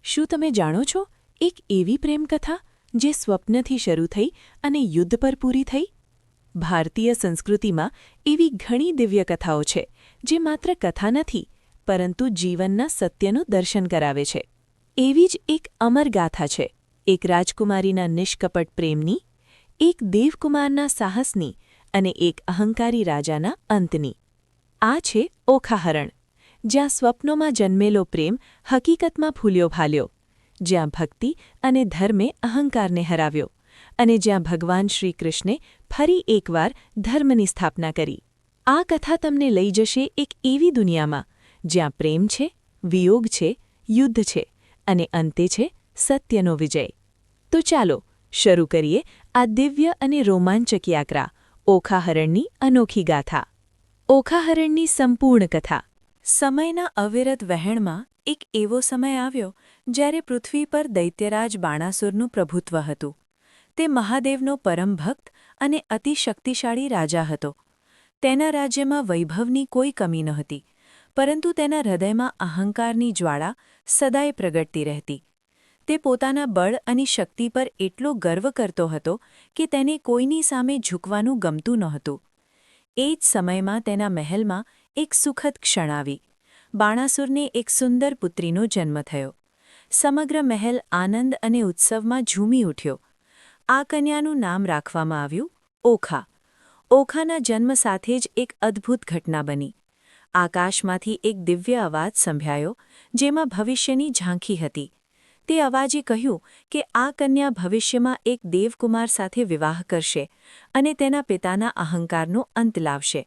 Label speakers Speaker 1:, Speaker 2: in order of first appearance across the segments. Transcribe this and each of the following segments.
Speaker 1: શું તમે જાણો છો એક એવી પ્રેમકથા જે સ્વપ્નથી શરૂ થઈ અને યુદ્ધ પર પૂરી થઈ? ભારતીય સંસ્કૃતિમાં એવી ઘણી દિવ્ય કથાઓ છે જે માત્ર કથા નથી પરંતુ જીવનના સત્યનું દર્શન કરાવે છે. એવી જ એક અમર ગાથા છે એક રાજકુમારીના નિષ્કપટ પ્રેમની, એક દેવકુમારના સાહસની અને એક અહંકારી રાજાના અંતની. આ છે ઓખાહરણ, જ્યાં સ્વપ્નોમાં જન્મેલો પ્રેમ હકીકતમાં ફૂલ્યો ફાલ્યો, જ્યાં ભક્તિ અને ધર્મે અહંકારને હરાવ્યો અને જ્યાં ભગવાન શ્રીકૃષ્ણે ફરી એકવાર ધર્મની સ્થાપના કરી. આ કથા તમને લઈ જશે એક એવી દુનિયામાં જ્યાં પ્રેમ છે, વિયોગ છે, યુદ્ધ છે અને અંતે છે સત્યનો વિજય. તો ચાલો શરૂ કરીએ આ દિવ્ય અને રોમાંચક યાત્રા, ઓખાહરણની અનોખી ગાથા. ઓખાહરણની સંપૂર્ણ કથા. સમયના અવિરત વહેણમાં એક એવો સમય આવ્યો જ્યારે પૃથ્વી પર દૈત્યરાજ બાણાસુરનું પ્રભુત્વ હતું. તે મહાદેવનો પરમ ભક્ત અને અતિશક્તિશાળી રાજા હતો. તેના રાજ્યમાં વૈભવની કોઈ કમી નહોતી, પરંતુ તેના હૃદયમાં અહંકારની જ્વાળા સદાય પ્રગટતી રહેતી. તે પોતાના બળ અને શક્તિ પર એટલો ગર્વ કરતો હતો કે તેને કોઈની સામે ઝૂકવાનું ગમતું નહોતું. એ જ સમયમાં તેના મહેલમાં એક સુખદ ક્ષણ આવી. બાણાસુરને એક સુંદર પુત્રીનો જન્મ થયો. સમગ્ર મહેલ આનંદ અને ઉત્સવમાં ઝૂમી ઉઠ્યો. આ કન્યાનું નામ રાખવામાં આવ્યું ઓખા. ઓખાના જન્મ સાથે જ એક અદ્ભુત ઘટના બની. આકાશમાંથી એક દિવ્ય અવાજ સંભળાયો, જેમાં ભવિષ્યની ઝાંખી હતી. તે અવાજે કહ્યું કે આ કન્યા ભવિષ્યમાં એક દેવકુમાર સાથે વિવાહ કરશે અને તેના પિતાના અહંકારનો અંત લાવશે.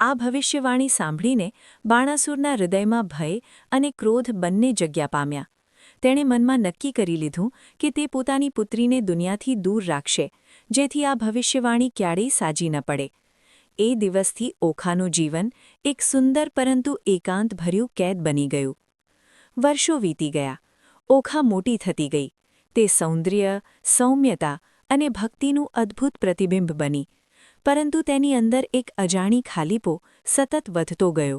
Speaker 1: આ ભવિષ્યવાણી સાંભળીને બાણાસુરના હૃદયમાં ભય અને ક્રોધ બંને જગ્યા પામ્યા. તેણે મનમાં નક્કી કરી લીધું કે તે પોતાની પુત્રીને દુનિયાથી દૂર રાખશે, જેથી આ ભવિષ્યવાણી ક્યારેય સાજી ન પડે. એ દિવસથી ઓખાનું જીવન એક સુંદર પરંતુ એકાંતભર્યું કેદ બની ગયું. વર્ષો વીતી ગયા. ઓખા મોટી થતી ગઈ. તે સૌંદર્ય, સૌમ્યતા અને ભક્તિનું અદ્ભુત પ્રતિબિંબ બની. પરંતુ તેની અંદર એક અજાણી ખાલીપો સતત વધતો ગયો.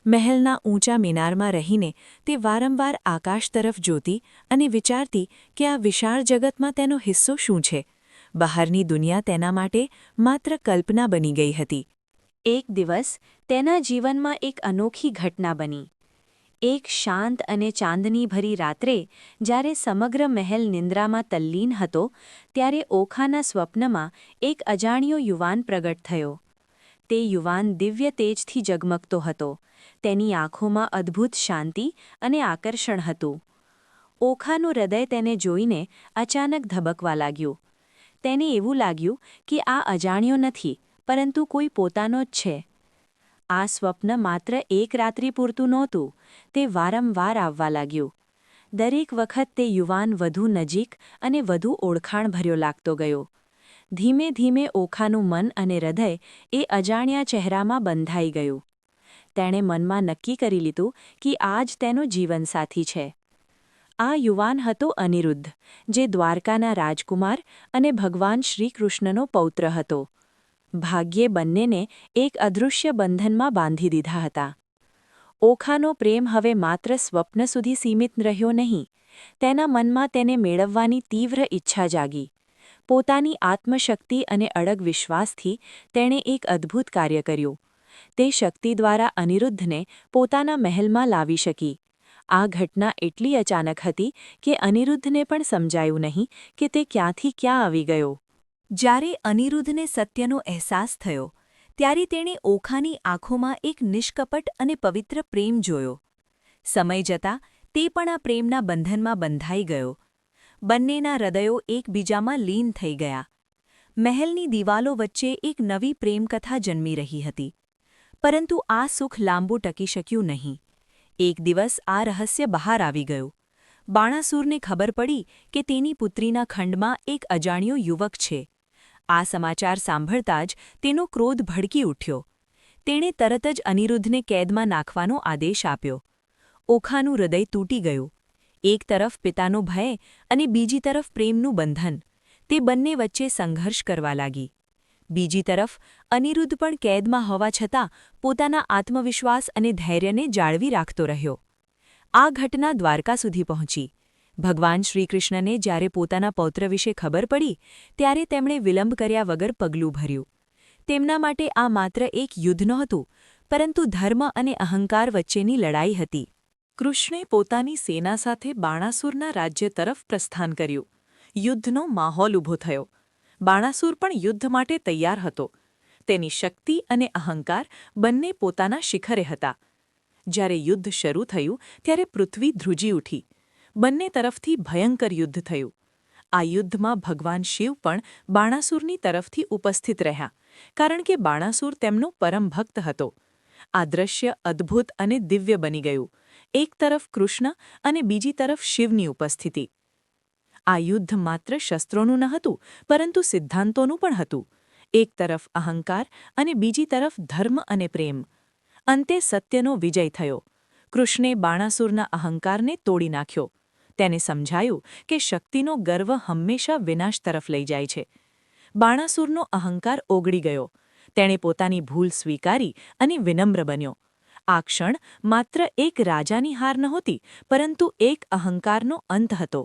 Speaker 1: મહેલના ઊંચા મિનારમાં રહીને તે વારંવાર આકાશ તરફ જોતી અને વિચારતી કે આ વિશાળ જગતમાં તેનો હિસ્સો શું છે. બહારની દુનિયા તેના માટે માત્ર કલ્પના બની ગઈ હતી. એક દિવસ તેના જીવનમાં એક અનોખી ઘટના બની. એક શાંત અને ચાંદનીભરી રાત્રે જ્યારે સમગ્ર મહેલ નિંદ્રામાં તલ્લીન હતો, ત્યારે ઓખાના સ્વપ્નમાં એક અજાણ્યો યુવાન પ્રગટ થયો. તે યુવાન દિવ્ય તેજથી ઝગમગતો હતો. તેની આંખોમાં અદ્ભુત શાંતિ અને આકર્ષણ હતું. ઓખાનું હૃદય તેને જોઈને અચાનક ધબકવા લાગ્યું. તેને એવું લાગ્યું કે આ અજાણ્યો નથી, પરંતુ કોઈ પોતાનો જ છે. આ સ્વપ્ન માત્ર એક રાત્રિ પૂરતું નહોતું, તે વારંવાર આવવા લાગ્યું. દરેક વખત તે યુવાન વધુ નજીક અને વધુ ઓળખાણભર્યો લાગતો ગયો. ધીમે ધીમે ઓખાનું મન અને હૃદય એ અજાણ્યા ચહેરામાં બંધાઈ ગયું. તેણે મનમાં નક્કી કરી લીધું કે આ જ તેનો જીવનસાથી છે. આ યુવાન હતો અનિરુદ્ધ, જે દ્વારકાના રાજકુમાર અને ભગવાન શ્રીકૃષ્ણનો પૌત્ર હતો. ભાગ્યે બંનેને એક અદૃશ્ય બંધનમાં બાંધી દીધા હતા. ઓખાનો પ્રેમ હવે માત્ર સ્વપ્ન સુધી સીમિત રહ્યો નહીં. તેના મનમાં તેને મેળવવાની તીવ્ર ઈચ્છા જાગી. પોતાની આત્મશક્તિ અને અડગ વિશ્વાસથી તેણે એક અદ્ભુત કાર્ય કર્યું. તે શક્તિ દ્વારા અનિરુદ્ધને પોતાના મહેલમાં લાવી શકી. આ ઘટના એટલી અચાનક હતી કે અનિરુદ્ધને પણ સમજાયું નહીં કે તે ક્યાંથી ક્યાં આવી ગયો. જ્યારે અનિરુદ્ધને સત્યનો અહેસાસ થયો, ત્યારે તેણે ઓખાની આંખોમાં એક નિષ્કપટ અને પવિત્ર પ્રેમ જોયો. સમય જતાં તે પણ આ પ્રેમના બંધનમાં બંધાઈ ગયો. બંનેના હૃદયો એકબીજામાં લીન થઈ ગયા. મહેલની દિવાલો વચ્ચે એક નવી પ્રેમકથા જન્મી રહી હતી. પરંતુ આ સુખ લાંબુ ટકી શક્યું નહીં. એક દિવસ આ રહસ્ય બહાર આવી ગયું. બાણાસુરને ખબર પડી કે તેની પુત્રીના ખંડમાં એક અજાણ્યો યુવક છે. આ સમાચાર સાંભળતા જ તેનો ક્રોધ ભડકી ઉઠ્યો. તેણે તરત જ અનિરુદ્ધને કેદમાં નાખવાનો આદેશ આપ્યો. ઓખાનું હૃદય તૂટી ગયું. એક તરફ પિતાનો ભય અને બીજી તરફ પ્રેમનું બંધન. તે બંને વચ્ચે સંઘર્ષ કરવા લાગી. બીજી તરફ અનિરુદ્ધ પણ કેદમાં હોવા છતાં પોતાના આત્મવિશ્વાસ અને ધૈર્યને જાળવી રાખતો રહ્યો. આ ઘટના દ્વારકા સુધી પહોંચી, ભગવાન શ્રીકૃષ્ણને જ્યારે પોતાના પૌત્ર વિશે ખબર પડી ત્યારે તેમણે વિલંબ કર્યા વગર પગલું ભર્યું. તેમના માટે આ માત્ર એક યુદ્ધ નહોતું, પરંતુ ધર્મ અને અહંકાર વચ્ચેની લડાઈ હતી. કૃષ્ણે પોતાની સેના સાથે બાણાસુરના રાજ્ય તરફ પ્રસ્થાન કર્યું. યુદ્ધનો માહોલ ઊભો થયો. બાણાસુર પણ યુદ્ધ માટે તૈયાર હતો. તેની શક્તિ અને અહંકાર બંને પોતાના શિખરે હતા. જ્યારે યુદ્ધ શરૂ થયું ત્યારે પૃથ્વી ધ્રુજી ઉઠી. બંને તરફથી ભયંકર યુદ્ધ થયું. આ યુદ્ધમાં ભગવાન શિવ પણ બાણાસુરની તરફથી ઉપસ્થિત રહ્યા, કારણ કે બાણાસુર તેમનો પરમ ભક્ત હતો. આ દૃશ્ય અદ્ભુત અને દિવ્ય બની ગયું. એક તરફ કૃષ્ણ અને બીજી તરફ શિવની ઉપસ્થિતિ. આ યુદ્ધ માત્ર શસ્ત્રોનું ન હતું, પરંતુ સિદ્ધાંતોનું પણ હતું. એક તરફ અહંકાર અને બીજી તરફ ધર્મ અને પ્રેમ. અંતે સત્યનો વિજય થયો. કૃષ્ણે બાણાસુરના અહંકારને તોડી નાખ્યો. તેને સમજાયું કે શક્તિનો ગર્વ હંમેશા વિનાશ તરફ લઈ જાય છે. બાણાસુરનો અહંકાર ઓગળી ગયો. તેણે પોતાની ભૂલ સ્વીકારી અને વિનમ્ર બન્યો. આ ક્ષણ માત્ર એક રાજાની હાર નહોતી, પરંતુ એક અહંકારનો અંત હતો.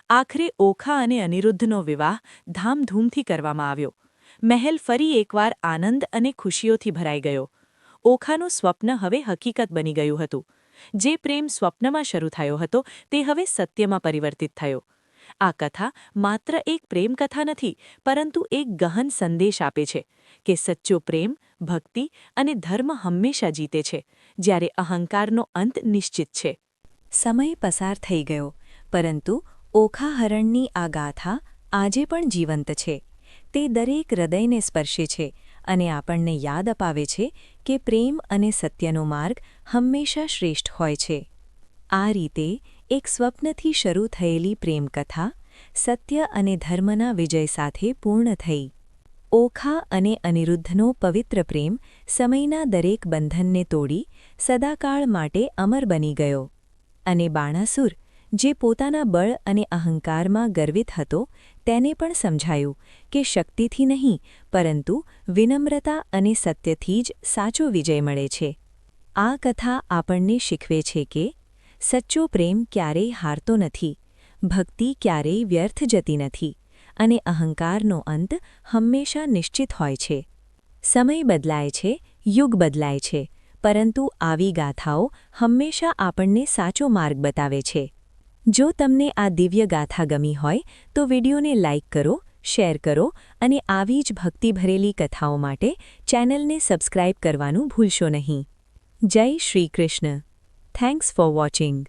Speaker 1: આખરે ઓખા અને અનિરુદ્ધનો વિવાહ ધામધૂમથી કરવામાં આવ્યો. મહેલ ફરી એકવાર આનંદ અને ખુશીઓથી ભરાઈ ગયો. ઓખાનું સ્વપ્ન હવે હકીકત બની ગયું હતું. જે પ્રેમ સ્વપ્નમાં શરૂ થયો હતો તે હવે સત્યમાં પરિવર્તિત થયો. આ કથા માત્ર એક પ્રેમ કથા નથી, પરંતુ એક ગહન સંદેશ આપે છે કે સચ્ચો પ્રેમ, ભક્તિ અને ધર્મ હંમેશા જીતે છે, જ્યારે અહંકારનો અંત નિશ્ચિત છે. સમય પસાર થઈ ગયો, પરંતુ ઓખા હરણની આ ગાથા આજે પણ જીવંત છે. તે દરેક હૃદયને સ્પર્શે છે અને આપણને યાદ અપાવે છે કે પ્રેમ અને સત્યનો માર્ગ હંમેશા શ્રેષ્ઠ હોય છે. આ રીતે એક સ્વપ્નથી શરૂ થયેલી પ્રેમકથા સત્ય અને ધર્મના વિજય સાથે પૂર્ણ થઈ. ઓખા અને અનિરુદ્ધનો પવિત્ર પ્રેમ સમયના દરેક બંધનને તોડી સદાકાળ માટે અમર બની ગયો. અને બાણાસુર, જે પોતાના બળ અને અહંકારમાં ગર્વિત હતો, તેને પણ સમજાયું કે શક્તિથી નહીં, પરંતુ વિનમ્રતા અને સત્યથી જ સાચો વિજય મળે છે. આ કથા આપણને શીખવે છે કે સચ્ચો પ્રેમ ક્યારેય હારતો નથી, ભક્તિ ક્યારેય વ્યર્થ જતી નથી, અને અહંકારનો અંત હંમેશા નિશ્ચિત હોય છે. સમય બદલાય છે, યુગ બદલાય છે, પરંતુ આવી ગાથાઓ હંમેશા આપણને સાચો માર્ગ બતાવે છે. જો તમને આ દિવ્ય ગાથા ગમી હોય તો વિડીયોને લાઇક કરો, શેર કરો અને આવી જ ભક્તિભરેલી કથાઓ માટે ચેનલને સબસ્ક્રાઇબ કરવાનું ભૂલશો નહીં. જય Shri Krishna. Thanks for watching.